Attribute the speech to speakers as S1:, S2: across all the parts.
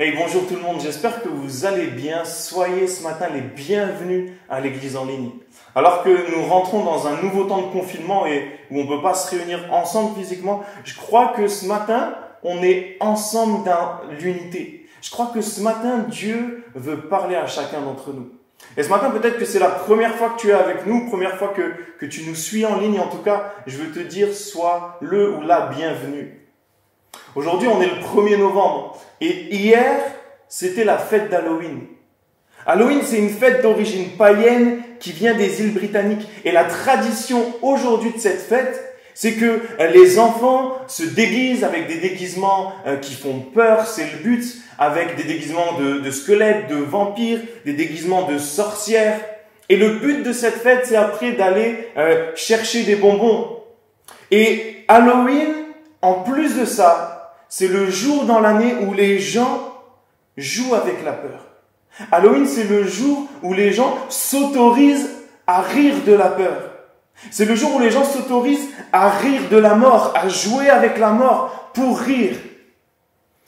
S1: Hey, bonjour tout le monde, j'espère que vous allez bien. Soyez ce matin les bienvenus à l'église en ligne. Alors que nous rentrons dans un nouveau temps de confinement et où on ne peut pas se réunir ensemble physiquement, je crois que ce matin, on est ensemble dans l'unité. Je crois que ce matin, Dieu veut parler à chacun d'entre nous. Et ce matin, peut-être que c'est la première fois que tu es avec nous, première fois que tu nous suis en ligne. En tout cas, je veux te dire, sois le ou la bienvenue. Aujourd'hui, on est le 1er novembre et hier, c'était la fête d'Halloween. Halloween, c'est une fête d'origine païenne qui vient des îles Britanniques. Et la tradition aujourd'hui de cette fête, c'est que les enfants se déguisent avec des déguisements qui font peur, c'est le but, avec des déguisements de squelettes, de vampires, des déguisements de sorcières. Et le but de cette fête, c'est après d'aller chercher des bonbons. Et Halloween, en plus de ça, c'est le jour dans l'année où les gens jouent avec la peur. Halloween, c'est le jour où les gens s'autorisent à rire de la peur. C'est le jour où les gens s'autorisent à rire de la mort, à jouer avec la mort pour rire.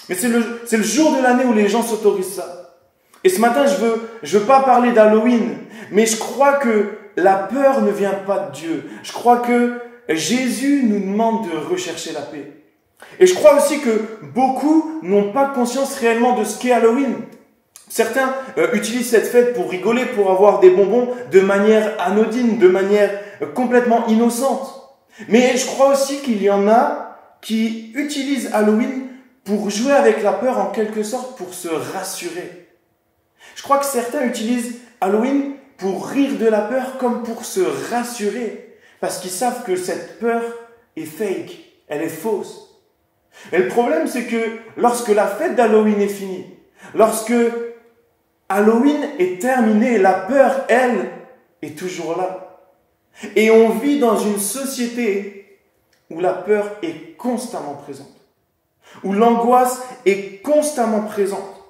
S1: Mais c'est le jour de l'année où les gens s'autorisent ça. Et ce matin, je veux pas parler d'Halloween, mais je crois que la peur ne vient pas de Dieu. Je crois que Jésus nous demande de rechercher la paix. Et je crois aussi que beaucoup n'ont pas conscience réellement de ce qu'est Halloween. Certains utilisent cette fête pour rigoler, pour avoir des bonbons de manière anodine, de manière complètement innocente. Mais je crois aussi qu'il y en a qui utilisent Halloween pour jouer avec la peur en quelque sorte, pour se rassurer. Je crois que certains utilisent Halloween pour rire de la peur comme pour se rassurer, parce qu'ils savent que cette peur est fake, elle est fausse. Et le problème, c'est que lorsque la fête d'Halloween est finie, lorsque Halloween est terminé, la peur, elle, est toujours là. Et on vit dans une société où la peur est constamment présente, où l'angoisse est constamment présente.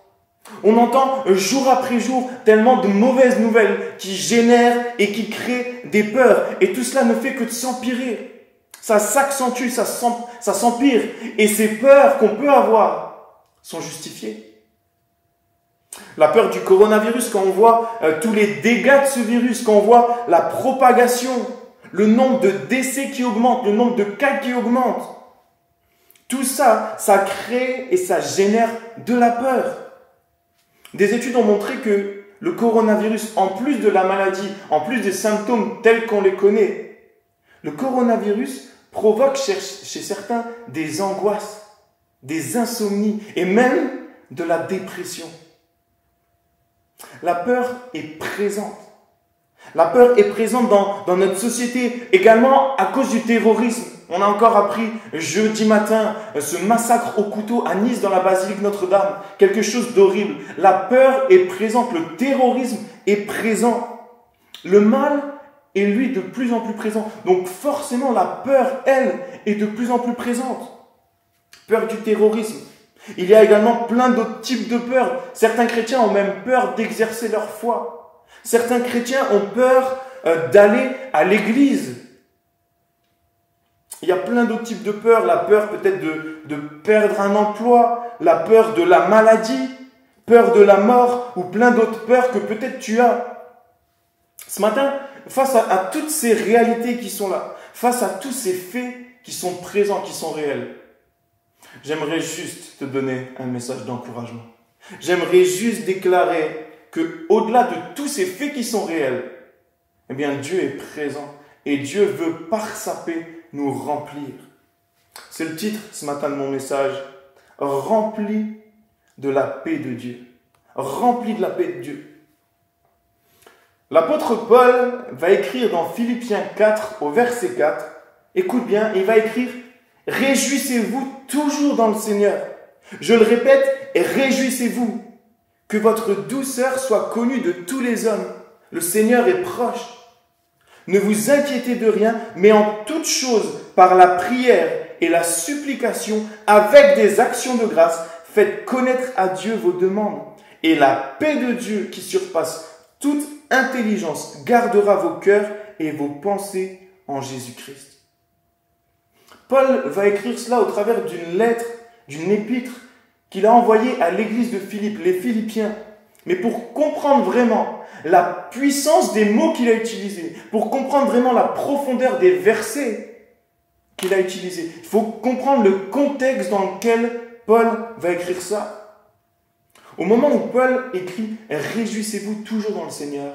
S1: On entend jour après jour tellement de mauvaises nouvelles qui génèrent et qui créent des peurs. Et tout cela ne fait que de s'empirer. Ça s'accentue, ça s'empire. Et ces peurs qu'on peut avoir sont justifiées. La peur du coronavirus, quand on voit tous les dégâts de ce virus, quand on voit la propagation, le nombre de décès qui augmente, le nombre de cas qui augmente, tout ça, ça crée et ça génère de la peur. Des études ont montré que le coronavirus, en plus de la maladie, en plus des symptômes tels qu'on les connaît, le coronavirus provoque chez certains des angoisses, des insomnies et même de la dépression. La peur est présente. La peur est présente dans notre société, également à cause du terrorisme. On a encore appris jeudi matin ce massacre au couteau à Nice dans la basilique Notre-Dame. Quelque chose d'horrible. La peur est présente, le terrorisme est présent. Le mal est lui de plus en plus présent. Donc forcément la peur, elle, est de plus en plus présente. Peur du terrorisme. Il y a également plein d'autres types de peurs. Certains chrétiens ont même peur d'exercer leur foi. Certains chrétiens ont peur d'aller à l'église. Il y a plein d'autres types de peurs. La peur peut-être de perdre un emploi, la peur de la maladie, peur de la mort ou plein d'autres peurs que peut-être tu as. Ce matin, face à toutes ces réalités qui sont là, face à tous ces faits qui sont présents, qui sont réels, j'aimerais juste te donner un message d'encouragement. J'aimerais juste déclarer que, au-delà de tous ces faits qui sont réels, eh bien, Dieu est présent et Dieu veut, par sa paix, nous remplir. C'est le titre ce matin de mon message. Rempli de la paix de Dieu. Rempli de la paix de Dieu. L'apôtre Paul va écrire dans Philippiens 4 au verset 4. Écoute bien, il va écrire « Réjouissez-vous toujours dans le Seigneur. Je le répète, réjouissez-vous. Que votre douceur soit connue de tous les hommes. Le Seigneur est proche. Ne vous inquiétez de rien, mais en toute chose, par la prière et la supplication, avec des actions de grâce, faites connaître à Dieu vos demandes. Et la paix de Dieu qui surpasse toute intelligence gardera vos cœurs et vos pensées en Jésus-Christ. » Paul va écrire cela au travers d'une lettre, d'une épître qu'il a envoyé à l'église de Philippe, les Philippiens. Mais pour comprendre vraiment la puissance des mots qu'il a utilisés, pour comprendre vraiment la profondeur des versets qu'il a utilisés, il faut comprendre le contexte dans lequel Paul va écrire ça. Au moment où Paul écrit « Réjouissez-vous toujours dans le Seigneur »,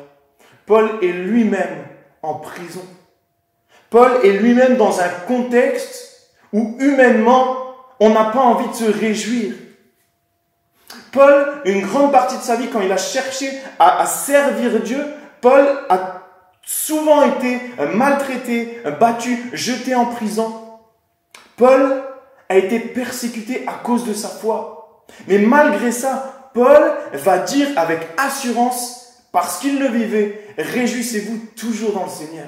S1: Paul est lui-même en prison. Paul est lui-même dans un contexte où humainement, on n'a pas envie de se réjouir. Paul, une grande partie de sa vie, quand il a cherché à servir Dieu, Paul a souvent été maltraité, battu, jeté en prison. Paul a été persécuté à cause de sa foi. Mais malgré ça, Paul va dire avec assurance, parce qu'il le vivait, « Réjouissez-vous toujours dans le Seigneur ».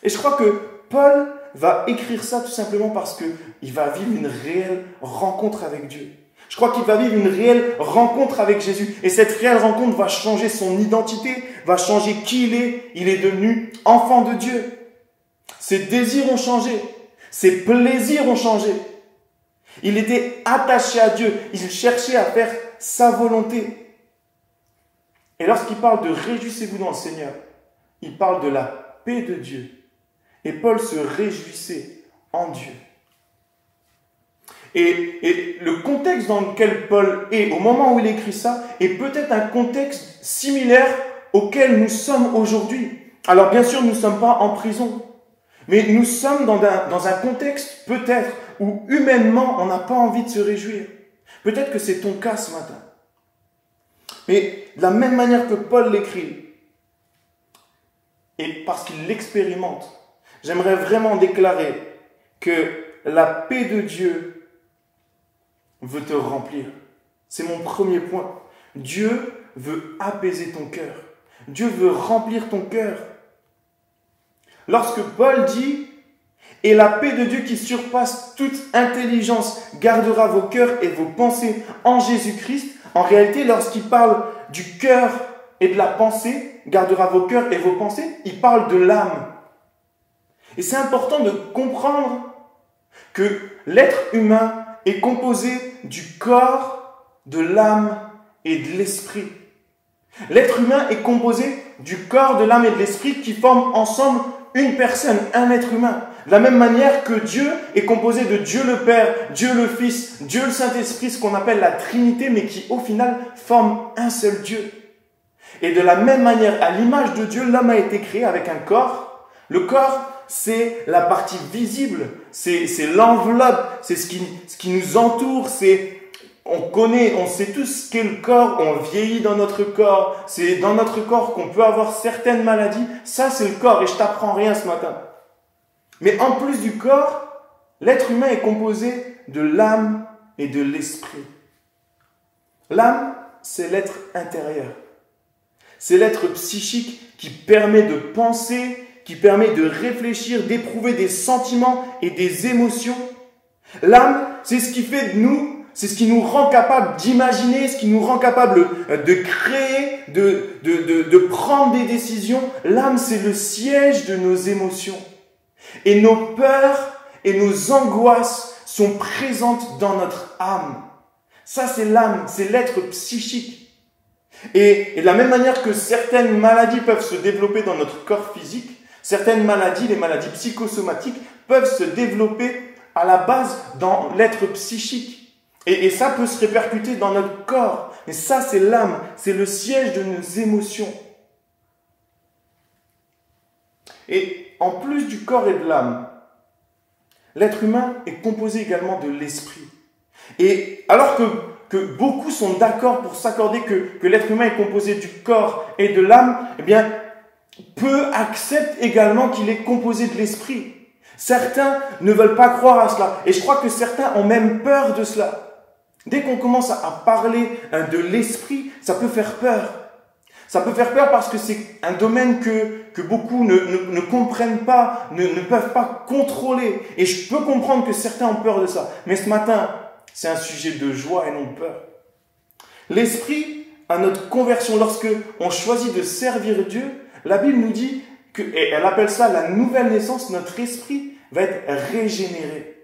S1: Et je crois que Paul va écrire ça tout simplement parce qu'il va vivre une réelle rencontre avec Dieu. Je crois qu'il va vivre une réelle rencontre avec Jésus. Et cette réelle rencontre va changer son identité, va changer qui il est. Il est devenu enfant de Dieu. Ses désirs ont changé. Ses plaisirs ont changé. Il était attaché à Dieu. Il cherchait à faire sa volonté. Et lorsqu'il parle de réjouissez-vous dans le Seigneur, il parle de la paix de Dieu. Et Paul se réjouissait en Dieu. Et le contexte dans lequel Paul est, au moment où il écrit ça, est peut-être un contexte similaire auquel nous sommes aujourd'hui. Alors bien sûr, nous ne sommes pas en prison, mais nous sommes dans un contexte peut-être où humainement, on n'a pas envie de se réjouir. Peut-être que c'est ton cas ce matin. Mais de la même manière que Paul l'écrit, et parce qu'il l'expérimente, j'aimerais vraiment déclarer que la paix de Dieu veut te remplir. C'est mon premier point. Dieu veut apaiser ton cœur. Dieu veut remplir ton cœur. Lorsque Paul dit « Et la paix de Dieu qui surpasse toute intelligence gardera vos cœurs et vos pensées en Jésus-Christ », en réalité, lorsqu'il parle du cœur et de la pensée, gardera vos cœurs et vos pensées, il parle de l'âme. Et c'est important de comprendre que l'être humain est composé du corps, de l'âme et de l'esprit. L'être humain est composé du corps, de l'âme et de l'esprit qui forment ensemble une personne, un être humain. De la même manière que Dieu est composé de Dieu le Père, Dieu le Fils, Dieu le Saint-Esprit, ce qu'on appelle la Trinité, mais qui au final forment un seul Dieu. Et de la même manière, à l'image de Dieu, l'homme a été créé avec un corps. Le corps, c'est la partie visible, c'est l'enveloppe, c'est ce qui nous entoure, on sait tous ce qu'est le corps, on vieillit dans notre corps, c'est dans notre corps qu'on peut avoir certaines maladies, ça c'est le corps et je t'apprends rien ce matin. Mais en plus du corps, l'être humain est composé de l'âme et de l'esprit. L'âme, c'est l'être intérieur, c'est l'être psychique qui permet de penser, qui permet de réfléchir, d'éprouver des sentiments et des émotions. L'âme, c'est ce qui fait de nous, c'est ce qui nous rend capable d'imaginer, ce qui nous rend capable de créer, de prendre des décisions. L'âme, c'est le siège de nos émotions. Et nos peurs et nos angoisses sont présentes dans notre âme. Ça, c'est l'âme, c'est l'être psychique. Et de la même manière que certaines maladies peuvent se développer dans notre corps physique, certaines maladies, les maladies psychosomatiques, peuvent se développer à la base dans l'être psychique. Et ça peut se répercuter dans notre corps. Mais ça, c'est l'âme, c'est le siège de nos émotions. Et en plus du corps et de l'âme, l'être humain est composé également de l'esprit. Et alors que beaucoup sont d'accord pour s'accorder que l'être humain est composé du corps et de l'âme, eh bien, peu acceptent également qu'il est composé de l'esprit. Certains ne veulent pas croire à cela. Et je crois que certains ont même peur de cela. Dès qu'on commence à parler de l'esprit, ça peut faire peur. Ça peut faire peur parce que c'est un domaine que beaucoup ne comprennent pas, ne peuvent pas contrôler. Et je peux comprendre que certains ont peur de ça. Mais ce matin, c'est un sujet de joie et non de peur. L'esprit, à notre conversion, lorsque on choisit de servir Dieu, la Bible nous dit et elle appelle ça la nouvelle naissance, notre esprit va être régénéré.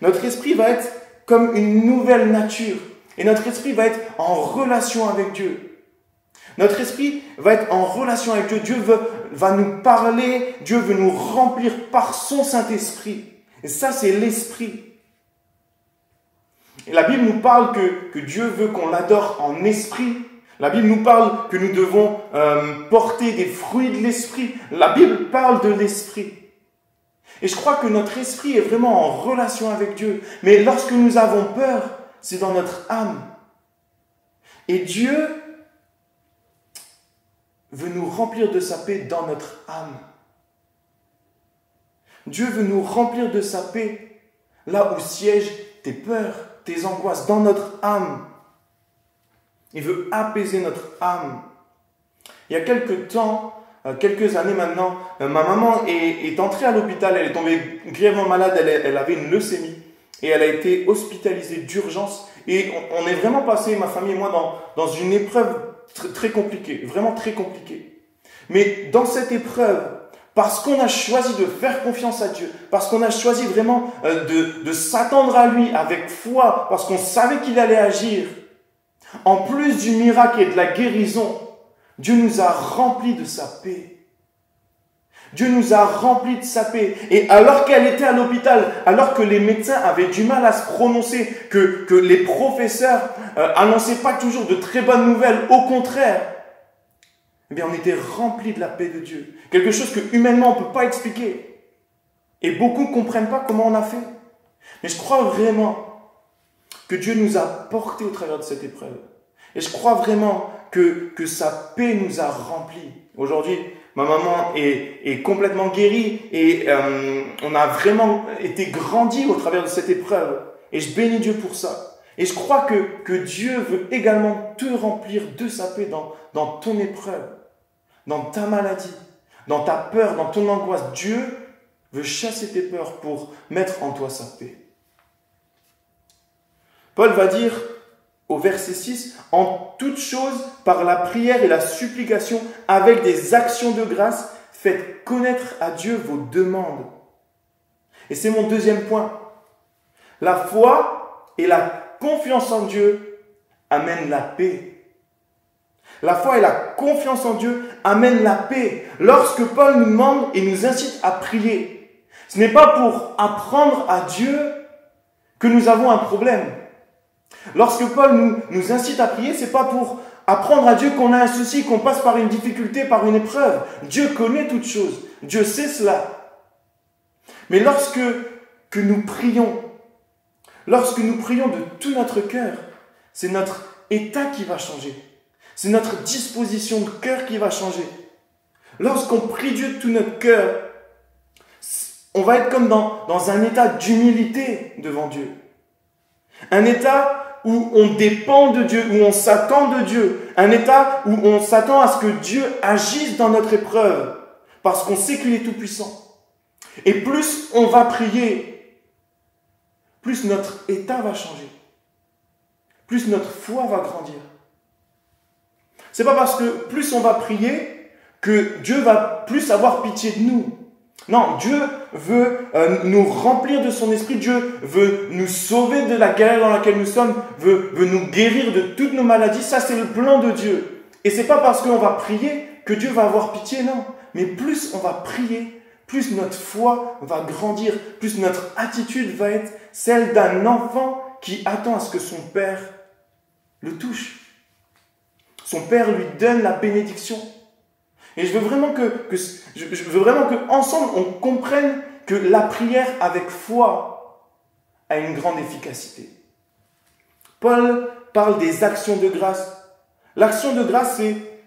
S1: Notre esprit va être comme une nouvelle nature. Et notre esprit va être en relation avec Dieu. Notre esprit va être en relation avec Dieu. Dieu va nous parler, Dieu veut nous remplir par son Saint-Esprit. Et ça, c'est l'esprit. Et la Bible nous parle que Dieu veut qu'on l'adore en esprit. La Bible nous parle que nous devons porter des fruits de l'esprit. La Bible parle de l'esprit. Et je crois que notre esprit est vraiment en relation avec Dieu. Mais lorsque nous avons peur, c'est dans notre âme. Et Dieu veut nous remplir de sa paix dans notre âme. Dieu veut nous remplir de sa paix là où siègent tes peurs, tes angoisses, dans notre âme. Il veut apaiser notre âme. Il y a quelques années maintenant, ma maman est entrée à l'hôpital, elle est tombée grièvement malade, elle avait une leucémie et elle a été hospitalisée d'urgence. Et on est vraiment passé, ma famille et moi, dans une épreuve très compliquée, vraiment très compliquée. Mais dans cette épreuve, parce qu'on a choisi de faire confiance à Dieu, parce qu'on a choisi vraiment de s'attendre à lui avec foi, parce qu'on savait qu'il allait agir, en plus du miracle et de la guérison, Dieu nous a remplis de sa paix. Dieu nous a remplis de sa paix. Et alors qu'elle était à l'hôpital, alors que les médecins avaient du mal à se prononcer, que les professeurs annonçaient pas toujours de très bonnes nouvelles, au contraire, eh bien on était remplis de la paix de Dieu. Quelque chose que humainement on ne peut pas expliquer. Et beaucoup ne comprennent pas comment on a fait. Mais je crois vraiment que Dieu nous a portés au travers de cette épreuve. Et je crois vraiment que sa paix nous a remplis. Aujourd'hui, ma maman est complètement guérie et on a vraiment été grandis au travers de cette épreuve. Et je bénis Dieu pour ça. Et je crois que Dieu veut également te remplir de sa paix dans ton épreuve, dans ta maladie, dans ta peur, dans ton angoisse. Dieu veut chasser tes peurs pour mettre en toi sa paix. Paul va dire au verset 6, « En toutes choses, par la prière et la supplication, avec des actions de grâce, faites connaître à Dieu vos demandes. » Et c'est mon deuxième point. La foi et la confiance en Dieu amènent la paix. La foi et la confiance en Dieu amènent la paix. Lorsque Paul nous demande et nous incite à prier, ce n'est pas pour apprendre à Dieu que nous avons un problème. Lorsque Paul nous incite à prier, ce n'est pas pour apprendre à Dieu qu'on a un souci, qu'on passe par une difficulté, par une épreuve. Dieu connaît toutes choses. Dieu sait cela. Mais lorsque nous prions de tout notre cœur, c'est notre état qui va changer. C'est notre disposition de cœur qui va changer. Lorsqu'on prie Dieu de tout notre cœur, on va être comme dans un état d'humilité devant Dieu. Un état où on dépend de Dieu, où on s'attend de Dieu. Un état où on s'attend à ce que Dieu agisse dans notre épreuve, parce qu'on sait qu'il est tout-puissant. Et plus on va prier, plus notre état va changer. Plus notre foi va grandir. C'est pas parce que plus on va prier que Dieu va plus avoir pitié de nous. Non, Dieu veut nous remplir de son esprit, Dieu veut nous sauver de la galère dans laquelle nous sommes, veut nous guérir de toutes nos maladies. Ça, c'est le plan de Dieu. Et c'est pas parce qu'on va prier que Dieu va avoir pitié, non. Mais plus on va prier, plus notre foi va grandir, plus notre attitude va être celle d'un enfant qui attend à ce que son père le touche. Son père lui donne la bénédiction. Et je veux vraiment que ensemble on comprenne que la prière avec foi a une grande efficacité. Paul parle des actions de grâce. L'action de grâce,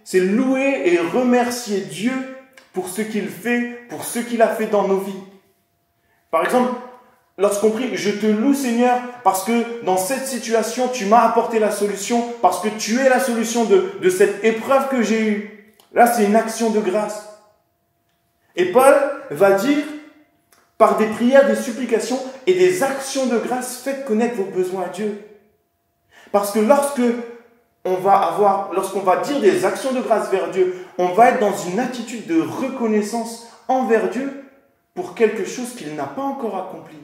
S1: c'est louer et remercier Dieu pour ce qu'il fait, pour ce qu'il a fait dans nos vies. Par exemple, lorsqu'on prie, je te loue Seigneur parce que dans cette situation, tu m'as apporté la solution, parce que tu es la solution de cette épreuve que j'ai eue. Là, c'est une action de grâce. Et Paul va dire, par des prières, des supplications et des actions de grâce, faites connaître vos besoins à Dieu. Parce que lorsqu'on va dire des actions de grâce vers Dieu, on va être dans une attitude de reconnaissance envers Dieu pour quelque chose qu'il n'a pas encore accompli.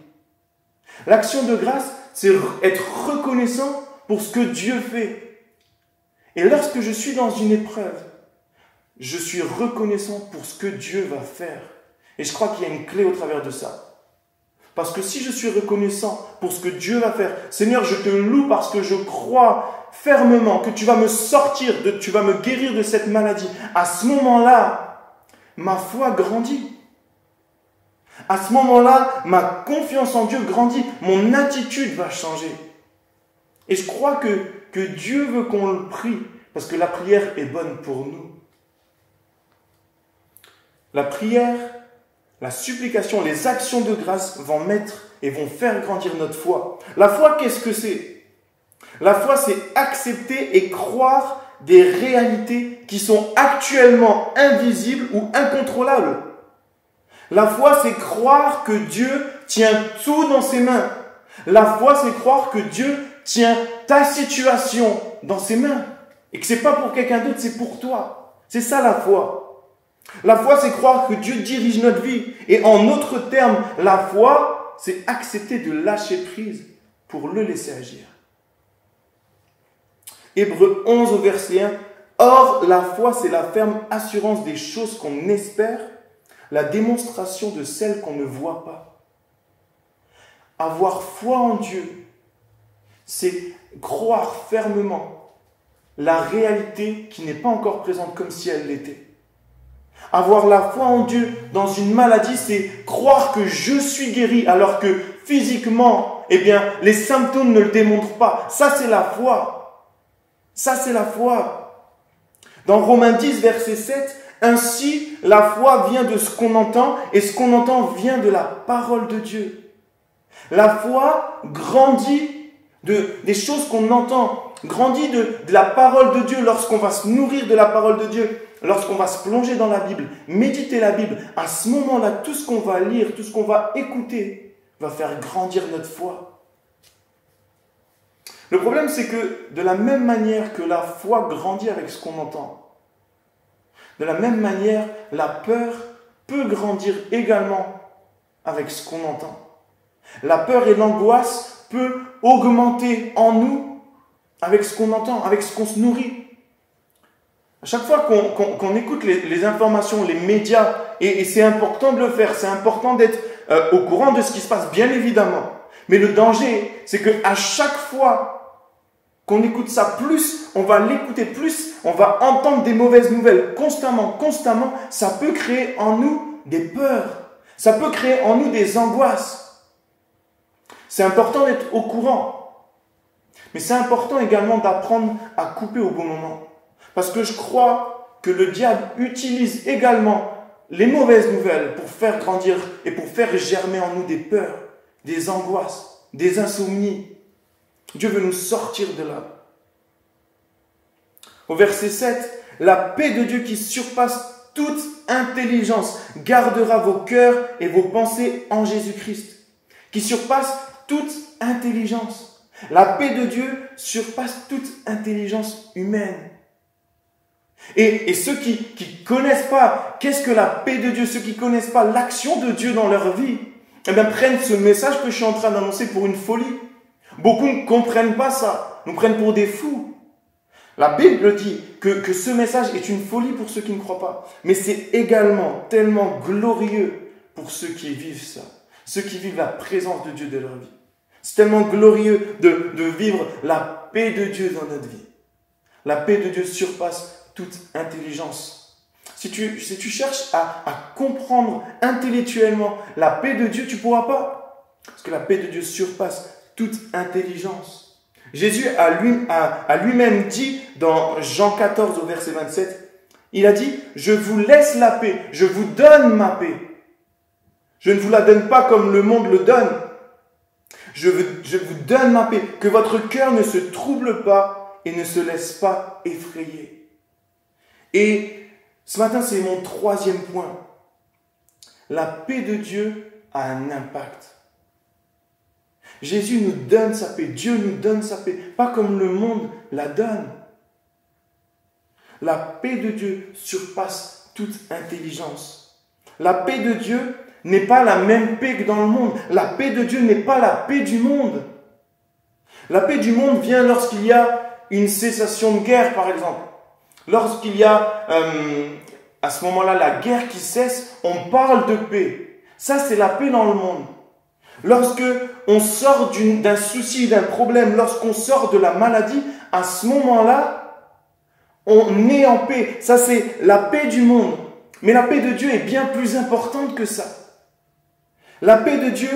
S1: L'action de grâce, c'est être reconnaissant pour ce que Dieu fait. Et lorsque je suis dans une épreuve, je suis reconnaissant pour ce que Dieu va faire. Et je crois qu'il y a une clé au travers de ça. Parce que si je suis reconnaissant pour ce que Dieu va faire, Seigneur, je te loue parce que je crois fermement que tu vas me sortir, tu vas me guérir de cette maladie. À ce moment-là, ma foi grandit. À ce moment-là, ma confiance en Dieu grandit. Mon attitude va changer. Et je crois que Dieu veut qu'on le prie, parce que la prière est bonne pour nous. La prière, la supplication, les actions de grâce vont mettre et vont faire grandir notre foi. La foi, qu'est-ce que c'est? La foi, c'est accepter et croire des réalités qui sont actuellement invisibles ou incontrôlables. La foi, c'est croire que Dieu tient tout dans ses mains. La foi, c'est croire que Dieu tient ta situation dans ses mains. Et que ce n'est pas pour quelqu'un d'autre, c'est pour toi. C'est ça la foi. La foi, c'est croire que Dieu dirige notre vie. Et en d'autres termes, la foi, c'est accepter de lâcher prise pour le laisser agir. Hébreux 11 au verset 1. Or, la foi, c'est la ferme assurance des choses qu'on espère, la démonstration de celles qu'on ne voit pas. Avoir foi en Dieu, c'est croire fermement la réalité qui n'est pas encore présente comme si elle l'était. Avoir la foi en Dieu dans une maladie, c'est croire que je suis guéri alors que physiquement, les symptômes ne le démontrent pas. Ça, c'est la foi. Ça, c'est la foi. Dans Romains 10, verset 7, ainsi, la foi vient de ce qu'on entend et ce qu'on entend vient de la parole de Dieu. La foi grandit des choses qu'on entend, grandit de la parole de Dieu lorsqu'on va se nourrir de la parole de Dieu. Lorsqu'on va se plonger dans la Bible, méditer la Bible, à ce moment-là, tout ce qu'on va lire, tout ce qu'on va écouter, va faire grandir notre foi. Le problème, c'est que de la même manière que la foi grandit avec ce qu'on entend, de la même manière, la peur peut grandir également avec ce qu'on entend. La peur et l'angoisse peuvent augmenter en nous avec ce qu'on entend, avec ce qu'on se nourrit. À chaque fois qu'on écoute les informations, les médias, et c'est important de le faire, c'est important d'être au courant de ce qui se passe, bien évidemment. Mais le danger, c'est qu'à chaque fois qu'on écoute ça plus, on va l'écouter plus, on va entendre des mauvaises nouvelles constamment, ça peut créer en nous des peurs, ça peut créer en nous des angoisses. C'est important d'être au courant, mais c'est important également d'apprendre à couper au bon moment. Parce que je crois que le diable utilise également les mauvaises nouvelles pour faire grandir et pour faire germer en nous des peurs, des angoisses, des insomnies. Dieu veut nous sortir de là. Au verset 7, la paix de Dieu qui surpasse toute intelligence gardera vos cœurs et vos pensées en Jésus-Christ. Qui surpasse toute intelligence. La paix de Dieu surpasse toute intelligence humaine. Et ceux qui ne connaissent pas qu'est-ce que la paix de Dieu, ceux qui ne connaissent pas l'action de Dieu dans leur vie, prennent ce message que je suis en train d'annoncer pour une folie. Beaucoup ne comprennent pas ça, nous prennent pour des fous. La Bible dit que ce message est une folie pour ceux qui ne croient pas. Mais c'est également tellement glorieux pour ceux qui vivent ça, ceux qui vivent la présence de Dieu dans leur vie. C'est tellement glorieux de vivre la paix de Dieu dans notre vie. La paix de Dieu surpasse toute intelligence. Si tu cherches à comprendre intellectuellement la paix de Dieu, tu ne pourras pas. Parce que la paix de Dieu surpasse toute intelligence. Jésus a lui-même dit dans Jean 14 au verset 27, il a dit, je vous laisse la paix, je vous donne ma paix. Je ne vous la donne pas comme le monde le donne. Je vous donne ma paix, que votre cœur ne se trouble pas et ne se laisse pas effrayer. Et ce matin, c'est mon troisième point. La paix de Dieu a un impact. Jésus nous donne sa paix. Dieu nous donne sa paix. Pas comme le monde la donne. La paix de Dieu surpasse toute intelligence. La paix de Dieu n'est pas la même paix que dans le monde. La paix de Dieu n'est pas la paix du monde. La paix du monde vient lorsqu'il y a une cessation de guerre, par exemple. Lorsqu'il y a, à ce moment-là, la guerre qui cesse, on parle de paix. Ça, c'est la paix dans le monde. Lorsque on sort d'un souci, d'un problème, lorsqu'on sort de la maladie, à ce moment-là, on est en paix. Ça, c'est la paix du monde. Mais la paix de Dieu est bien plus importante que ça. La paix de Dieu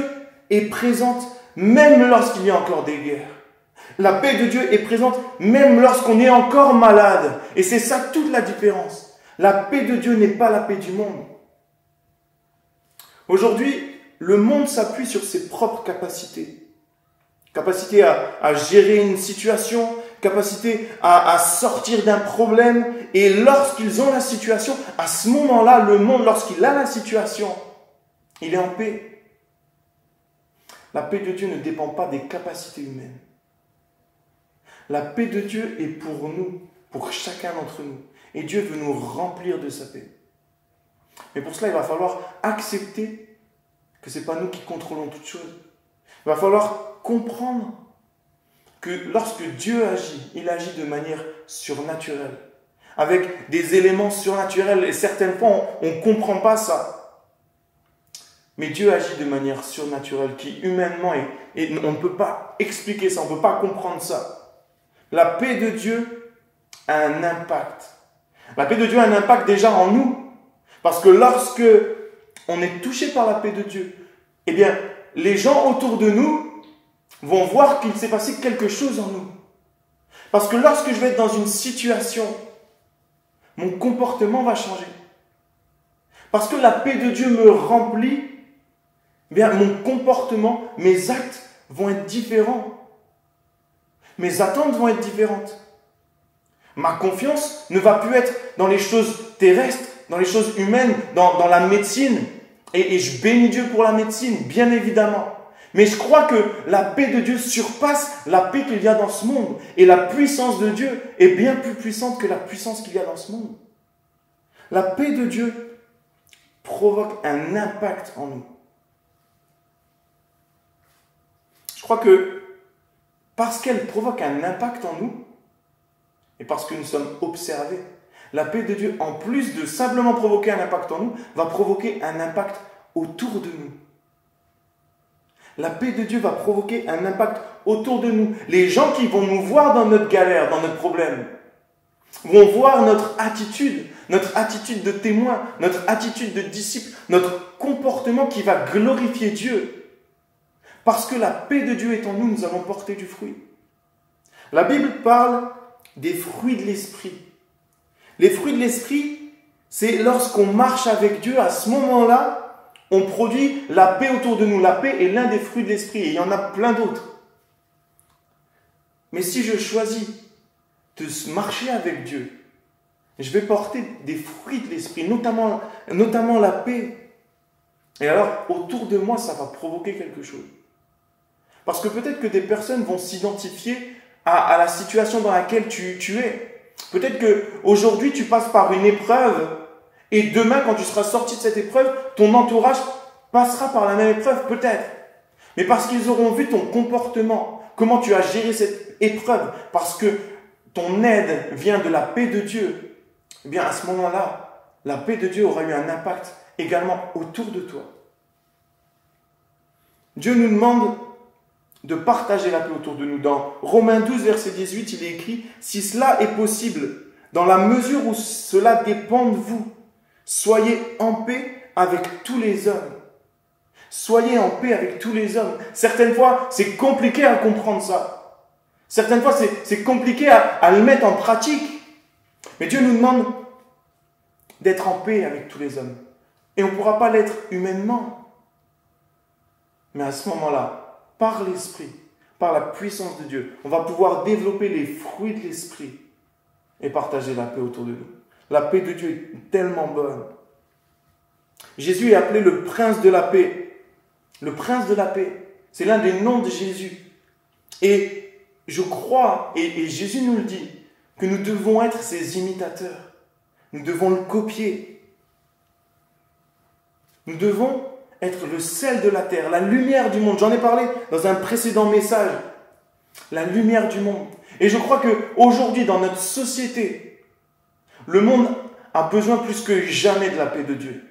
S1: est présente même lorsqu'il y a encore des guerres. La paix de Dieu est présente même lorsqu'on est encore malade. Et c'est ça toute la différence. La paix de Dieu n'est pas la paix du monde. Aujourd'hui, le monde s'appuie sur ses propres capacités. Capacité à gérer une situation, capacité à sortir d'un problème. Et lorsqu'ils ont la situation, à ce moment-là, le monde, lorsqu'il a la situation, il est en paix. La paix de Dieu ne dépend pas des capacités humaines. La paix de Dieu est pour nous, pour chacun d'entre nous. Et Dieu veut nous remplir de sa paix. Mais pour cela, il va falloir accepter que ce n'est pas nous qui contrôlons toutes choses. Il va falloir comprendre que lorsque Dieu agit, il agit de manière surnaturelle, avec des éléments surnaturels. Et certaines fois, on ne comprend pas ça. Mais Dieu agit de manière surnaturelle, qui humainement, et on ne peut pas expliquer ça, on ne peut pas comprendre ça. La paix de Dieu a un impact. La paix de Dieu a un impact déjà en nous. Parce que lorsque on est touché par la paix de Dieu, eh bien, les gens autour de nous vont voir qu'il s'est passé quelque chose en nous. Parce que lorsque je vais être dans une situation, mon comportement va changer. Parce que la paix de Dieu me remplit, eh bien, mon comportement, mes actes vont être différents. Mes attentes vont être différentes. Ma confiance ne va plus être dans les choses terrestres, dans les choses humaines, dans la médecine. Et je bénis Dieu pour la médecine, bien évidemment. Mais je crois que la paix de Dieu surpasse la paix qu'il y a dans ce monde. Et la puissance de Dieu est bien plus puissante que la puissance qu'il y a dans ce monde. La paix de Dieu provoque un impact en nous. Je crois que parce qu'elle provoque un impact en nous, et parce que nous sommes observés, la paix de Dieu, en plus de simplement provoquer un impact en nous, va provoquer un impact autour de nous. La paix de Dieu va provoquer un impact autour de nous. Les gens qui vont nous voir dans notre galère, dans notre problème, vont voir notre attitude de témoin, notre attitude de disciple, notre comportement qui va glorifier Dieu. Parce que la paix de Dieu est en nous, nous allons porter du fruit. La Bible parle des fruits de l'esprit. Les fruits de l'esprit, c'est lorsqu'on marche avec Dieu, à ce moment-là, on produit la paix autour de nous. La paix est l'un des fruits de l'esprit et il y en a plein d'autres. Mais si je choisis de marcher avec Dieu, je vais porter des fruits de l'esprit, notamment la paix. Et alors, autour de moi, ça va provoquer quelque chose. Parce que peut-être que des personnes vont s'identifier à la situation dans laquelle tu es. Peut-être qu'aujourd'hui, tu passes par une épreuve et demain, quand tu seras sorti de cette épreuve, ton entourage passera par la même épreuve, peut-être. Mais parce qu'ils auront vu ton comportement, comment tu as géré cette épreuve, parce que ton aide vient de la paix de Dieu, eh bien à ce moment-là, la paix de Dieu aura eu un impact également autour de toi. Dieu nous demande de partager la paix autour de nous. Dans Romains 12, verset 18, il est écrit « Si cela est possible, dans la mesure où cela dépend de vous, soyez en paix avec tous les hommes. » Soyez en paix avec tous les hommes. Certaines fois, c'est compliqué à comprendre ça. Certaines fois, c'est compliqué à le mettre en pratique. Mais Dieu nous demande d'être en paix avec tous les hommes. Et on ne pourra pas l'être humainement. Mais à ce moment-là, par l'Esprit, par la puissance de Dieu, on va pouvoir développer les fruits de l'Esprit et partager la paix autour de nous. La paix de Dieu est tellement bonne. Jésus est appelé le prince de la paix. Le prince de la paix, c'est l'un des noms de Jésus. Et je crois, et Jésus nous le dit, que nous devons être ses imitateurs. Nous devons le copier. Nous devons être le sel de la terre, la lumière du monde. J'en ai parlé dans un précédent message. La lumière du monde. Et je crois qu'aujourd'hui, dans notre société, le monde a besoin plus que jamais de la paix de Dieu.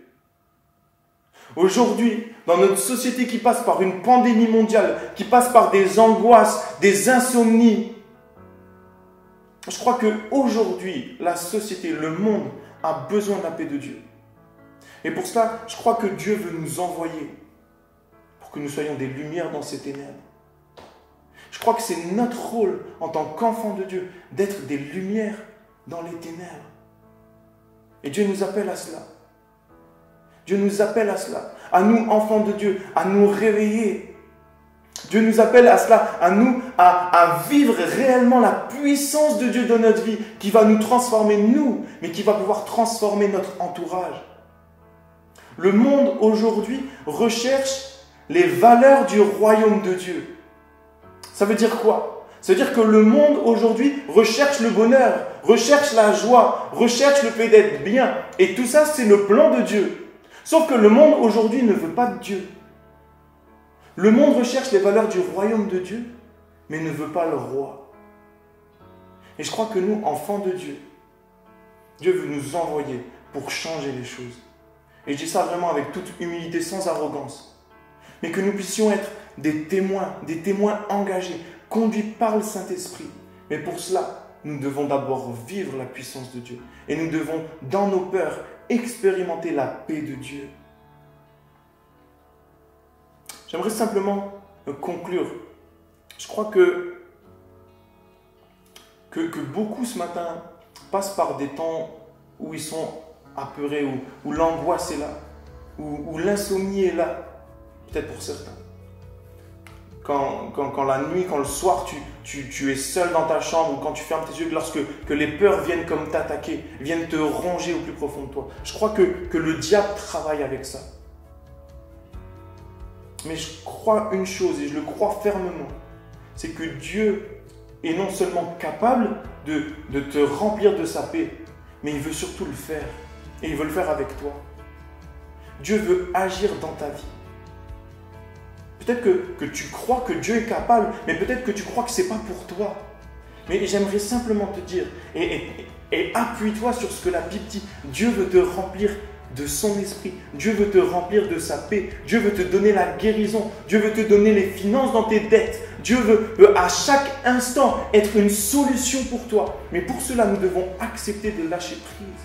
S1: Aujourd'hui, dans notre société qui passe par une pandémie mondiale, qui passe par des angoisses, des insomnies, je crois qu'aujourd'hui, la société, le monde a besoin de la paix de Dieu. Et pour cela, je crois que Dieu veut nous envoyer pour que nous soyons des lumières dans ces ténèbres. Je crois que c'est notre rôle en tant qu'enfants de Dieu d'être des lumières dans les ténèbres. Et Dieu nous appelle à cela. Dieu nous appelle à cela, à nous, enfants de Dieu, à nous réveiller. Dieu nous appelle à cela, à nous, à vivre réellement la puissance de Dieu dans notre vie, qui va nous transformer, nous, mais qui va pouvoir transformer notre entourage. Le monde aujourd'hui recherche les valeurs du royaume de Dieu. Ça veut dire quoi? Ça veut dire que le monde aujourd'hui recherche le bonheur, recherche la joie, recherche le fait d'être bien. Et tout ça, c'est le plan de Dieu. Sauf que le monde aujourd'hui ne veut pas de Dieu. Le monde recherche les valeurs du royaume de Dieu, mais ne veut pas le roi. Et je crois que nous, enfants de Dieu, Dieu veut nous envoyer pour changer les choses. Et je dis ça vraiment avec toute humilité, sans arrogance. Mais que nous puissions être des témoins engagés, conduits par le Saint-Esprit. Mais pour cela, nous devons d'abord vivre la puissance de Dieu. Et nous devons, dans nos peurs, expérimenter la paix de Dieu. J'aimerais simplement conclure. Je crois que beaucoup ce matin passent par des temps où ils sont apeurés, où l'angoisse est là, où l'insomnie est là, peut-être pour certains. Quand la nuit, quand le soir, tu es seul dans ta chambre, ou quand tu fermes tes yeux, lorsque les peurs viennent comme t'attaquer, viennent te ronger au plus profond de toi. Je crois que le diable travaille avec ça. Mais je crois une chose, et je le crois fermement, c'est que Dieu est non seulement capable de te remplir de sa paix, mais il veut surtout le faire. Et il veut le faire avec toi. Dieu veut agir dans ta vie. Peut-être que tu crois que Dieu est capable, mais peut-être que tu crois que ce n'est pas pour toi. Mais j'aimerais simplement te dire, et appuie-toi sur ce que la Bible dit. Dieu veut te remplir de son esprit. Dieu veut te remplir de sa paix. Dieu veut te donner la guérison. Dieu veut te donner les finances dans tes dettes. Dieu veut à chaque instant être une solution pour toi. Mais pour cela, nous devons accepter de lâcher prise.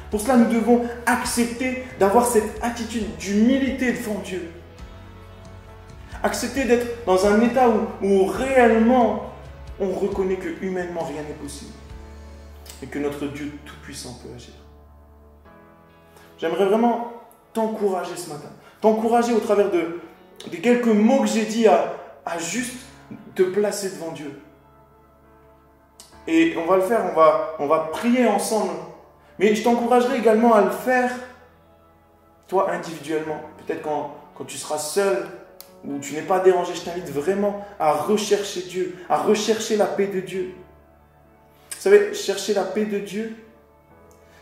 S1: Pour cela, nous devons accepter d'avoir cette attitude d'humilité devant Dieu. Accepter d'être dans un état où réellement on reconnaît que humainement rien n'est possible. Et que notre Dieu Tout-Puissant peut agir. J'aimerais vraiment t'encourager ce matin. T'encourager au travers des quelques mots que j'ai dit à juste te placer devant Dieu. Et on va le faire, on va prier ensemble. Mais je t'encouragerai également à le faire, toi individuellement. Peut-être quand tu seras seul, ou tu n'es pas dérangé, je t'invite vraiment à rechercher Dieu, à rechercher la paix de Dieu. Vous savez, chercher la paix de Dieu,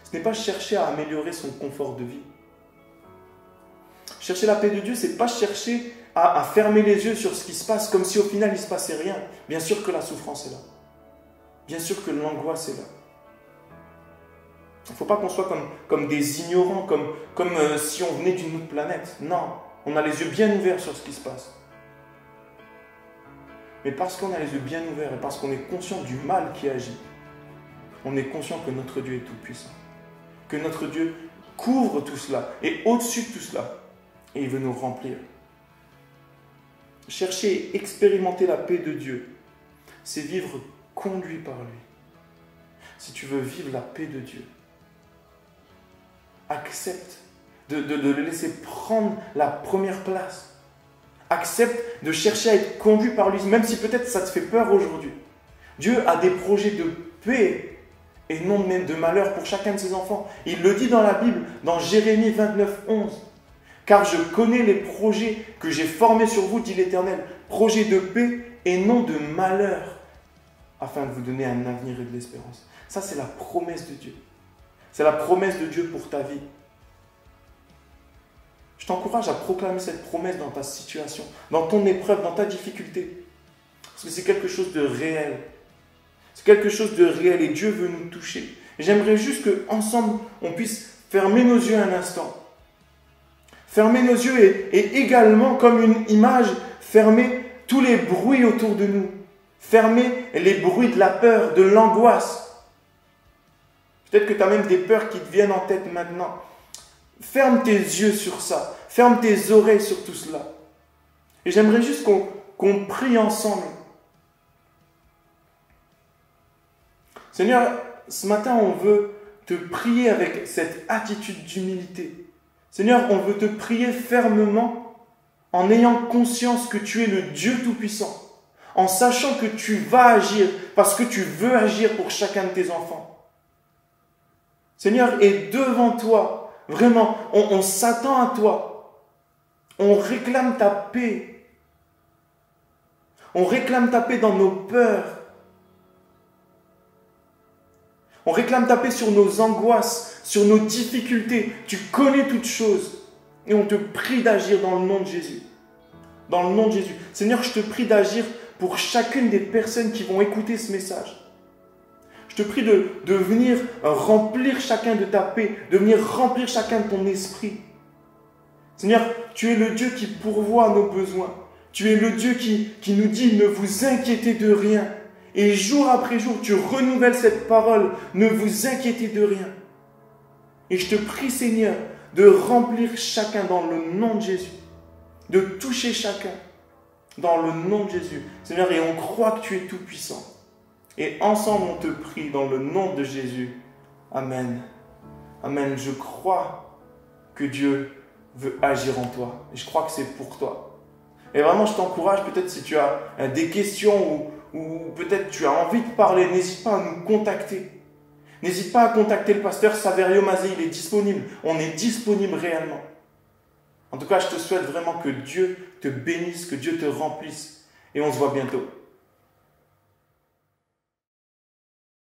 S1: ce n'est pas chercher à améliorer son confort de vie. Chercher la paix de Dieu, ce n'est pas chercher à fermer les yeux sur ce qui se passe, comme si au final il ne se passait rien. Bien sûr que la souffrance est là. Bien sûr que l'angoisse est là. Il ne faut pas qu'on soit comme des ignorants, comme si on venait d'une autre planète. Non, on a les yeux bien ouverts sur ce qui se passe. Mais parce qu'on a les yeux bien ouverts et parce qu'on est conscient du mal qui agit, on est conscient que notre Dieu est tout-puissant. Que notre Dieu couvre tout cela et au-dessus de tout cela. Et il veut nous remplir. Chercher et expérimenter la paix de Dieu, c'est vivre conduit par lui. Si tu veux vivre la paix de Dieu, accepte de le laisser prendre la première place. Accepte de chercher à être conduit par lui, même si peut-être ça te fait peur aujourd'hui. Dieu a des projets de paix et non de malheur pour chacun de ses enfants. Il le dit dans la Bible, dans Jérémie 29, 11. Car je connais les projets que j'ai formés sur vous, dit l'Éternel, projets de paix et non de malheur, afin de vous donner un avenir et de l'espérance. Ça, c'est la promesse de Dieu. C'est la promesse de Dieu pour ta vie. Je t'encourage à proclamer cette promesse dans ta situation, dans ton épreuve, dans ta difficulté. Parce que c'est quelque chose de réel. C'est quelque chose de réel et Dieu veut nous toucher. J'aimerais juste qu'ensemble, on puisse fermer nos yeux un instant. Fermer nos yeux et également, comme une image, fermer tous les bruits autour de nous. Fermer les bruits de la peur, de l'angoisse. Peut-être que tu as même des peurs qui te viennent en tête maintenant. Ferme tes yeux sur ça. Ferme tes oreilles sur tout cela. Et j'aimerais juste qu'on prie ensemble. Seigneur, ce matin, on veut te prier avec cette attitude d'humilité. Seigneur, on veut te prier fermement en ayant conscience que tu es le Dieu Tout-Puissant, en sachant que tu vas agir parce que tu veux agir pour chacun de tes enfants. Seigneur, et devant toi, vraiment, on s'attend à toi. On réclame ta paix. On réclame ta paix dans nos peurs. On réclame ta paix sur nos angoisses, sur nos difficultés. Tu connais toutes choses. Et on te prie d'agir dans le nom de Jésus. Dans le nom de Jésus. Seigneur, je te prie d'agir pour chacune des personnes qui vont écouter ce message. Je te prie de venir remplir chacun de ta paix, de venir remplir chacun de ton esprit. Seigneur, tu es le Dieu qui pourvoit à nos besoins. Tu es le Dieu qui nous dit « Ne vous inquiétez de rien ». Et jour après jour, tu renouvelles cette parole. Ne vous inquiétez de rien. Et je te prie, Seigneur, de remplir chacun dans le nom de Jésus. De toucher chacun dans le nom de Jésus. Seigneur, et on croit que tu es tout puissant. Et ensemble, on te prie dans le nom de Jésus. Amen. Amen. Je crois que Dieu veut agir en toi. Et je crois que c'est pour toi. Et vraiment, je t'encourage, peut-être si tu as des questions ou peut-être tu as envie de parler, n'hésite pas à nous contacter. N'hésite pas à contacter le pasteur Saverio Mazé, il est disponible. On est disponible réellement. En tout cas, je te souhaite vraiment que Dieu te bénisse, que Dieu te remplisse. Et on se voit bientôt.